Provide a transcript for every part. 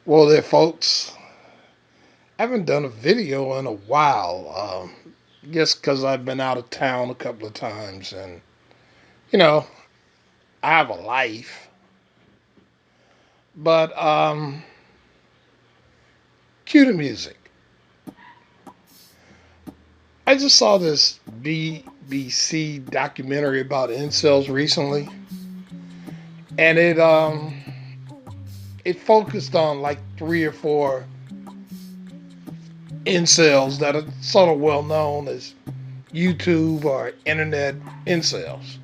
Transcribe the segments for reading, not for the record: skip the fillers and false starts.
Well, there, folks. I haven't done a video in a while. Just because I've been out of town a couple of times, and you know, I have a life. But cue the music. I just saw this BBC documentary about incels recently, and it focused on like three or four incels that are sort of well known as YouTube or internet incels.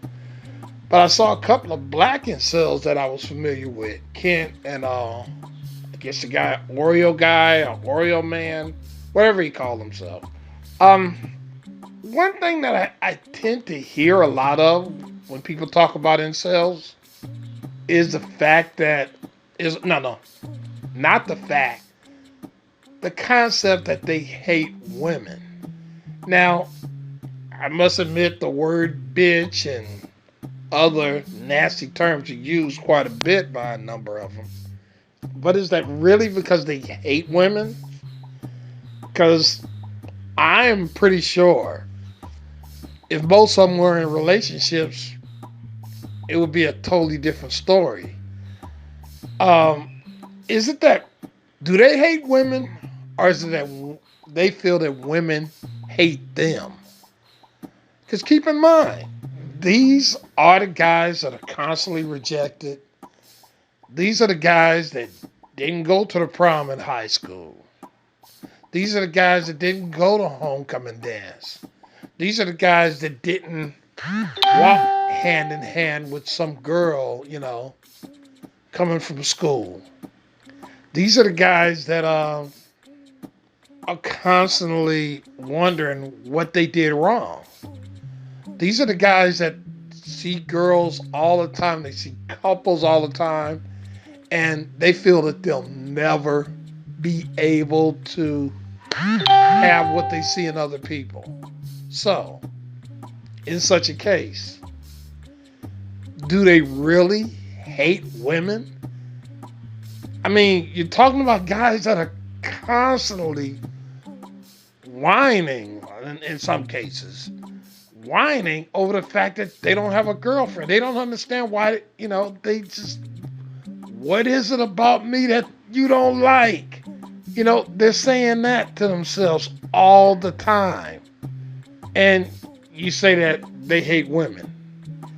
But I saw a couple of black incels that I was familiar with, Kent and I guess the guy or Oreo man, whatever he called himself. Um, One thing that I tend to hear a lot of when people talk about incels is the fact that is no, not the fact, the concept that they hate women. Now, I must admit the word bitch and other nasty terms are used quite a bit by a number of them. But is that really because they hate women? Because I'm pretty sure if both of them were in relationships, it would be a totally different story. Um, is it that do they hate women, or is it that they feel that women hate them? Because keep in mind, these are the guys that are constantly rejected. These are the guys that didn't go to the prom in high school. These are the guys that didn't go to homecoming dance. These are the guys that didn't walk hand in hand with some girl, coming from school. These are the guys that are constantly wondering what they did wrong. These are the guys that see girls all the time. They see couples all the time, and they feel that they'll never be able to have what they see in other people. So, in such a case, do they really hate women? I mean, you're talking about guys that are constantly whining, in some cases, whining over the fact that they don't have a girlfriend. They don't understand why, they just, what is it about me that you don't like? They're saying that to themselves all the time. And you say that they hate women.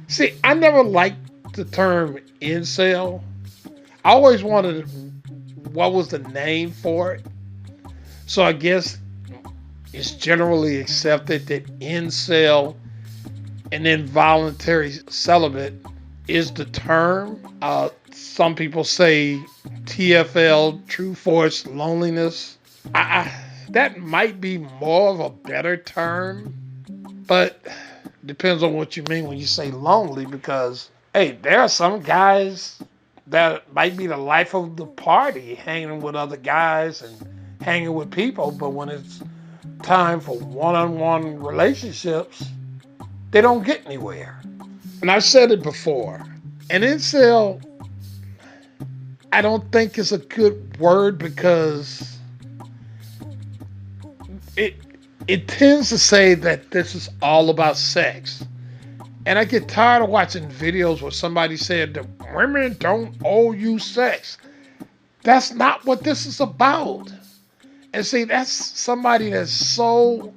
See, I never liked the term incel. I always wanted what was the name for it. So I guess it's generally accepted that incel and involuntary celibate is the term. Some people say TFL, true forced loneliness. That might be more of a better term, but depends on what you mean when you say lonely, because hey, there are some guys that might be the life of the party, hanging with other guys and hanging with people, but when it's time for one-on-one relationships, they don't get anywhere. And I've said it before, an incel, I don't think is a good word because it it tends to say that this is all about sex. And I get tired of watching videos where somebody said that women don't owe you sex. That's not what this is about. And see, that's somebody that's so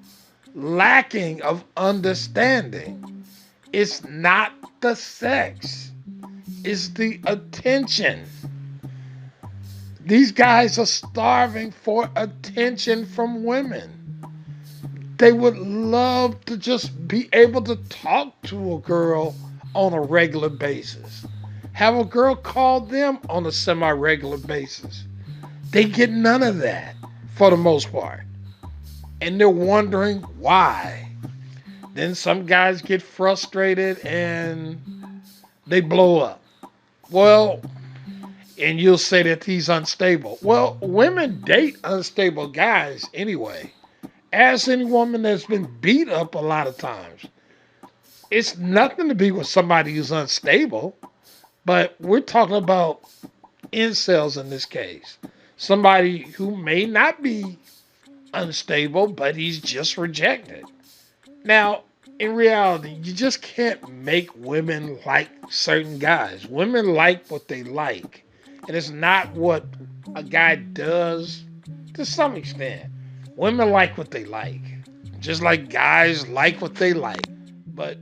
lacking of understanding. It's not the sex, it's the attention. These guys are starving for attention from women. They would love to just be able to talk to a girl on a regular basis, have a girl call them on a semi regular basis. They get none of that for the most part. And they're wondering why. Then some guys get frustrated and they blow up. Well, and you'll say that he's unstable. Well, women date unstable guys anyway. Ask any woman that's been beat up a lot of times. It's nothing to be with somebody who's unstable, but we're talking about incels in this case. Somebody who may not be unstable, but he's just rejected. Now, in reality, you just can't make women like certain guys. Women like what they like. And it's not what a guy does to some extent. Women like what they like. Just like guys like what they like. But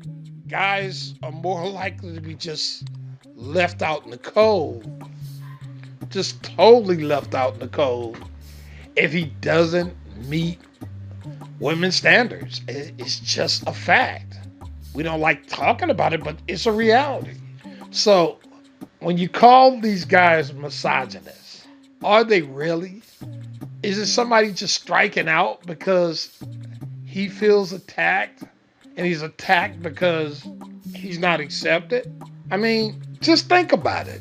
guys are more likely to be just left out in the cold. Just totally left out in the cold if he doesn't meet women's standards. It's just a fact. We don't like talking about it, but it's a reality. So when you call these guys misogynists, are they really? Is it somebody just striking out because he feels attacked and he's attacked because he's not accepted? I mean, just think about it.